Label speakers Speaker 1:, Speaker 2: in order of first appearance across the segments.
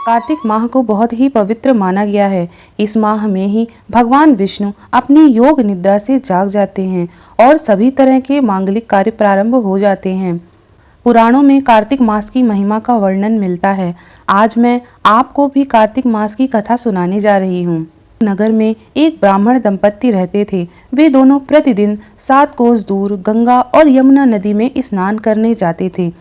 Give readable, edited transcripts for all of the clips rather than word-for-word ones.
Speaker 1: कार्तिक माह को बहुत ही पवित्र माना गया है। इस माह में ही भगवान विष्णु अपनी योग निद्रा से जाग जाते हैं और सभी तरह के मांगलिक कार्य प्रारंभ हो जाते हैं। पुराणों में कार्तिक मास की महिमा का वर्णन मिलता है। आज मैं आपको भी कार्तिक मास की कथा सुनाने जा रही हूँ। नगर में एक ब्राह्मण दंपत्ति रहते थे। वे दोनों प्रतिदिन 7 कोस दूर गंगा और यमुना नदी में स्नान करने जाते थे।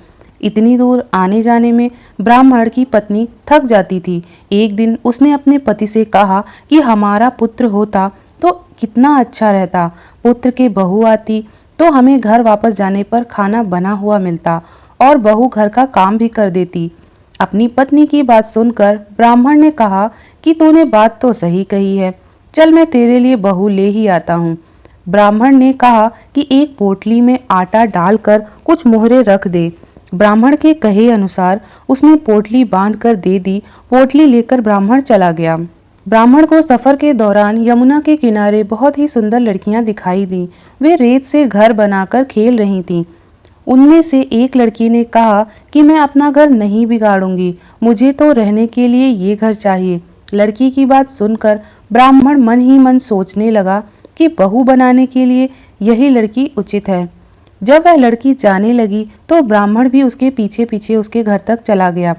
Speaker 1: इतनी दूर आने जाने में ब्राह्मण की पत्नी थक जाती थी। एक दिन उसने अपने पति से कहा कि हमारा पुत्र होता तो कितना अच्छा रहता। पुत्र के बहू आती तो हमें घर वापस जाने पर खाना बना हुआ मिलता और बहू घर का काम भी कर देती। अपनी पत्नी की बात सुनकर ब्राह्मण ने कहा कि तूने बात तो सही कही है, चल मैं तेरे लिए बहू ले ही आता हूँ। ब्राह्मण ने कहा कि एक पोटली में आटा डालकर कुछ मोहरे रख दे। ब्राह्मण के कहे अनुसार उसने पोटली बांध कर दे दी। पोटली लेकर ब्राह्मण चला गया। ब्राह्मण को सफर के दौरान यमुना के किनारे बहुत ही सुंदर लड़कियां दिखाई दी। वे रेत से घर बनाकर खेल रही थीं। उनमें से एक लड़की ने कहा कि मैं अपना घर नहीं बिगाड़ूंगी, मुझे तो रहने के लिए ये घर चाहिए। लड़की की बात सुनकर ब्राह्मण मन ही मन सोचने लगा कि बहू बनाने के लिए यही लड़की उचित है। जब वह लड़की जाने लगी तो ब्राह्मण भी उसके पीछे पीछे उसके घर तक चला गया।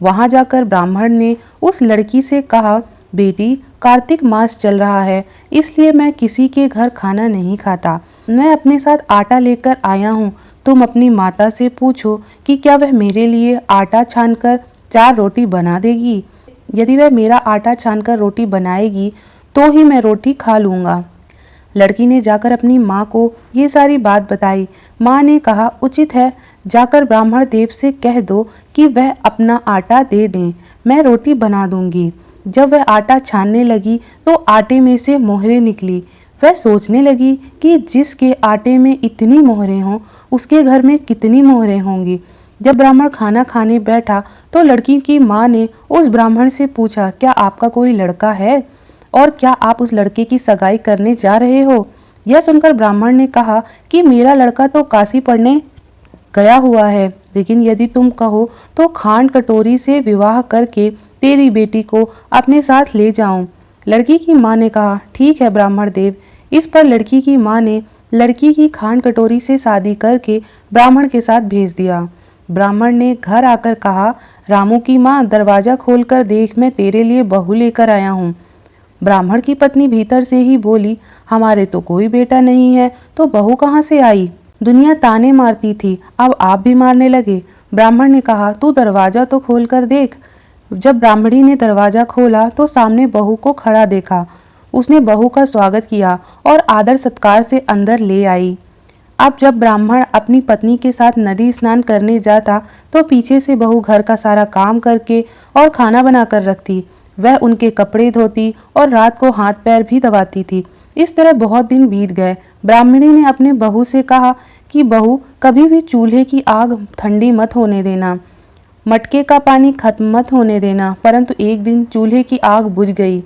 Speaker 1: वहां जाकर ब्राह्मण ने उस लड़की से कहा, बेटी, कार्तिक मास चल रहा है, इसलिए मैं किसी के घर खाना नहीं खाता। मैं अपने साथ आटा लेकर आया हूँ। तुम अपनी माता से पूछो कि क्या वह मेरे लिए आटा छानकर 4 रोटी बना देगी। यदि वह मेरा आटा छानकर रोटी बनाएगी तो ही मैं रोटी खा लूँगा। लड़की ने जाकर अपनी माँ को ये सारी बात बताई। माँ ने कहा, उचित है, जाकर ब्राह्मण देव से कह दो कि वह अपना आटा दे दें, मैं रोटी बना दूंगी। जब वह आटा छानने लगी तो आटे में से मोहरें निकली। वह सोचने लगी कि जिसके आटे में इतनी मोहरें हों उसके घर में कितनी मोहरें होंगी। जब ब्राह्मण खाना खाने बैठा तो लड़की की माँ ने उस ब्राह्मण से पूछा, क्या आपका कोई लड़का है और क्या आप उस लड़के की सगाई करने जा रहे हो। यह सुनकर ब्राह्मण ने कहा कि मेरा लड़का तो काशी पढ़ने गया हुआ है, लेकिन यदि तुम कहो तो खांड कटोरी से विवाह करके तेरी बेटी को अपने साथ ले जाऊं। लड़की की माँ ने कहा, ठीक है ब्राह्मण देव। इस पर लड़की की माँ ने लड़की की खांड कटोरी से शादी करके ब्राह्मण के साथ भेज दिया। ब्राह्मण ने घर आकर कहा, रामू की माँ, दरवाजा खोलकर देख, मैं तेरे लिए बहू लेकर आया हूँ। ब्राह्मण की पत्नी भीतर से ही बोली, हमारे तो कोई बेटा नहीं है, तो बहू कहाँ से आई। दुनिया ताने मारती थी, अब आप भी मारने लगे। ब्राह्मण ने कहा, तू दरवाजा तो खोल कर देख। जब ब्राह्मणी ने दरवाजा खोला तो सामने बहू को खड़ा देखा। उसने बहू का स्वागत किया और आदर सत्कार से अंदर ले आई। अब जब ब्राह्मण अपनी पत्नी के साथ नदी स्नान करने जाता तो पीछे से बहू घर का सारा काम करके और खाना बनाकर रखती। वह उनके कपड़े धोती और रात को हाथ पैर भी दबाती थी। इस तरह बहुत दिन बीत गए। ब्राह्मणी ने अपने बहू से कहा कि बहू, कभी भी चूल्हे की आग ठंडी मत होने देना, मटके का पानी खत्म मत होने देना। परंतु एक दिन चूल्हे की आग बुझ गई।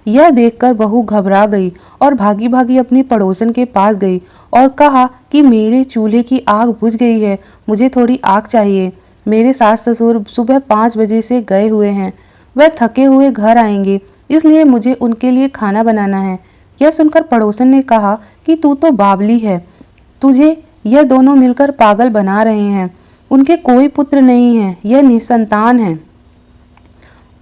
Speaker 1: यह देखकर बहू घबरा गई और भागी भागी अपनी पड़ोसन के पास गई और कहा कि मेरे चूल्हे की आग बुझ गई है, मुझे थोड़ी आग चाहिए। मेरे सास ससुर सुबह 5 बजे से गए हुए हैं, वह थके हुए घर आएंगे, इसलिए मुझे उनके लिए खाना बनाना है। यह सुनकर पड़ोसन ने कहा कि तू तो बावली है, तुझे यह दोनों मिलकर पागल बना रहे हैं। उनके कोई पुत्र नहीं है, यह निसंतान है।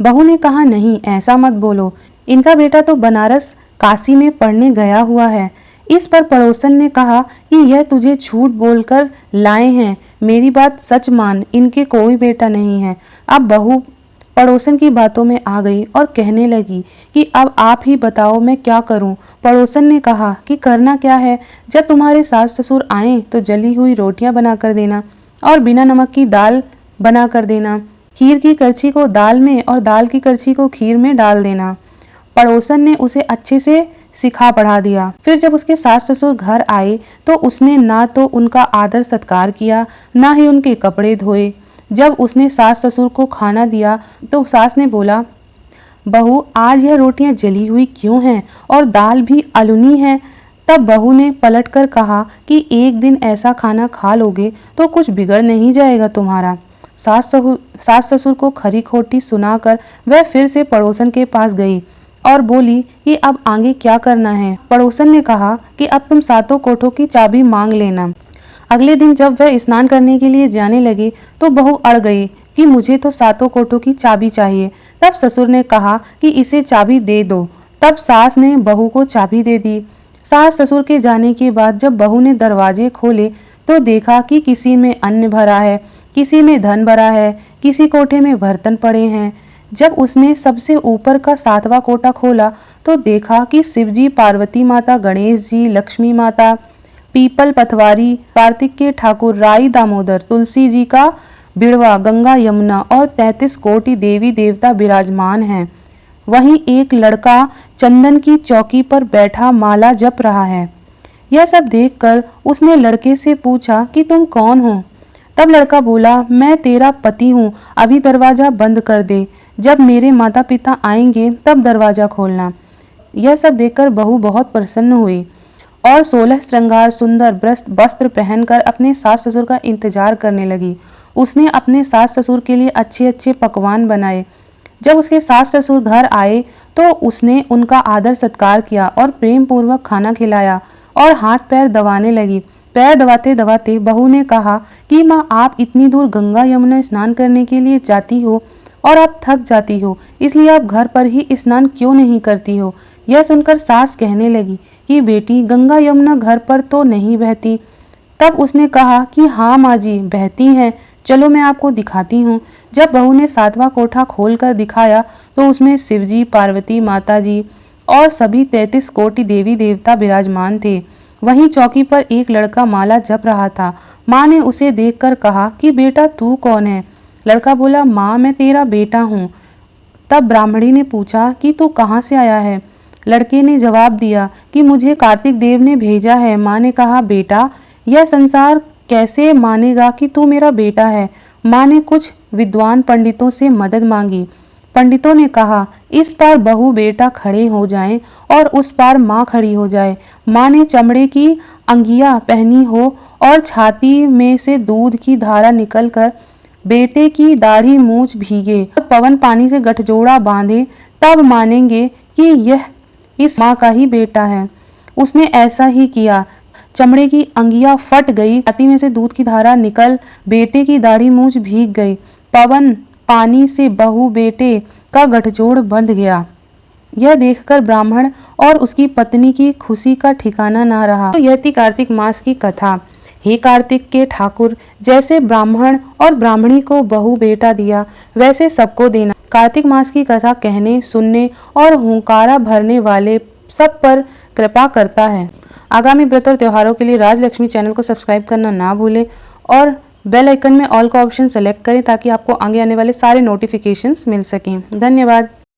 Speaker 1: बहू ने कहा, नहीं, ऐसा मत बोलो, इनका बेटा तो बनारस काशी में पढ़ने गया हुआ है। इस पर पड़ोसन ने कहा कि यह तुझे झूठ बोलकर लाए हैं, मेरी बात सच मान, इनके कोई बेटा नहीं है। अब बहू पड़ोसन की बातों में आ गई और कहने लगी कि अब आप ही बताओ मैं क्या करूं। पड़ोसन ने कहा कि करना क्या है, जब तुम्हारे सास ससुर आए तो जली हुई रोटियां बना कर देना और बिना नमक की दाल बना कर देना। खीर की करछी को दाल में और दाल की करछी को खीर में डाल देना। पड़ोसन ने उसे अच्छे से सिखा पढ़ा दिया। फिर जब उसके सास ससुर घर आए तो उसने ना तो उनका आदर सत्कार किया, ना ही उनके कपड़े धोए। जब उसने सास ससुर को खाना दिया तो सास ने बोला, बहू, आज यह रोटियां जली हुई क्यों हैं और दाल भी अलुनी है। तब बहू ने पलटकर कहा कि एक दिन ऐसा खाना खा लोगे तो कुछ बिगड़ नहीं जाएगा तुम्हारा। सास ससुर को खरी खोटी सुनाकर वह फिर से पड़ोसन के पास गई और बोली कि अब आगे क्या करना है। पड़ोसन ने कहा कि अब तुम सातों कोठों की चाबी मांग लेना। अगले दिन जब वह स्नान करने के लिए जाने लगी तो बहू अड़ गई कि मुझे तो सातों कोठों की चाबी चाहिए। तब ससुर ने कहा कि इसे चाबी दे दो। तब सास ने बहू को चाबी दे दी। सास ससुर के जाने के बाद जब बहू ने दरवाजे खोले तो देखा कि किसी में अन्न भरा है, किसी में धन भरा है, किसी कोठे में बर्तन पड़े हैं। जब उसने सबसे ऊपर का 7वां कोठा खोला तो देखा कि शिवजी, पार्वती माता, गणेश जी, लक्ष्मी माता, पीपल पथवारी, कार्तिक के ठाकुर, राई दामोदर, तुलसी जी का बिड़वा, गंगा यमुना और 33 कोटि देवी देवता विराजमान हैं। वहीं एक लड़का चंदन की चौकी पर बैठा माला जप रहा है। यह सब देखकर उसने लड़के से पूछा कि तुम कौन हो? तब लड़का बोला, मैं तेरा पति हूँ, अभी दरवाजा बंद कर दे, जब मेरे माता पिता आएंगे तब दरवाजा खोलना। यह सब देखकर बहू बहुत प्रसन्न हुई और 16 श्रृंगार सुंदर वस्त्र पहनकर अपने सास ससुर का इंतजार करने लगी। उसने अपने सास ससुर के लिए अच्छे अच्छे पकवान बनाए। जब उसके सास ससुर घर आए तो उसने उनका आदर सत्कार किया और प्रेम पूर्वक खाना खिलाया और हाथ पैर दबाने लगी। पैर दबाते दबाते बहू ने कहा कि माँ, आप इतनी दूर गंगा यमुना स्नान करने के लिए जाती हो और आप थक जाती हो, इसलिए आप घर पर ही स्नान क्यों नहीं करती हो? यह सुनकर सास कहने लगी कि बेटी, गंगा यमुना घर पर तो नहीं बहती। तब उसने कहा कि हाँ माँ जी, बहती हैं, चलो मैं आपको दिखाती हूँ। जब बहू ने 7वां कोठा खोलकर दिखाया तो उसमें शिवजी, पार्वती माता जी और सभी 33 कोटि देवी देवता विराजमान थे। वहीं चौकी पर एक लड़का माला जप रहा था। माँ ने उसे देखकर कहा कि बेटा, तू कौन है? लड़का बोला, माँ, मैं तेरा बेटा हूँ। तब ब्राह्मणी ने पूछा कि तू कहाँ से आया है? लड़के ने जवाब दिया कि मुझे कार्तिक देव ने भेजा है। माँ ने कहा, बेटा, यह संसार कैसे मानेगा कि तू मेरा बेटा है? माँ ने कुछ विद्वान पंडितों से मदद मांगी। पंडितों ने कहा, इस पार बहू बेटा खड़े हो जाएं और उस पार माँ खड़ी हो जाए। माँ ने चमड़े की अंगिया पहनी हो और छाती में से दूध की धारा निकलकर बेटे की दाढ़ी मूछ भीगे और पवन पानी से गठजोड़ा बांधे, तब मानेंगे कि यह इस माँ का ही बेटा है। उसने ऐसा ही किया। चमड़े की अंगिया फट गई, छाती में से दूध की धारा निकल बेटे की दाढ़ी मूछ भीग गई। पवन पानी से बहू बेटे का गठजोड़ बंध गया। यह देखकर ब्राह्मण और उसकी पत्नी की खुशी का ठिकाना ना रहा। तो यह थी कार्तिक मास की कथा। हे कार्तिक के ठाकुर, जैसे ब्राह्मण और ब्राह्मणी को बहू बेटा दिया, वैसे सबको देना। कार्तिक मास की कथा कहने, सुनने और हुंकारा भरने वाले सब पर कृपा करता है। आगामी व्रत और त्योहारों के लिए राजलक्ष्मी चैनल को सब्सक्राइब करना ना भूलें और बेल आइकन में ऑल का ऑप्शन सेलेक्ट करें ताकि आपको आगे आने वाले सारे नोटिफिकेशंस मिल सकें। धन्यवाद।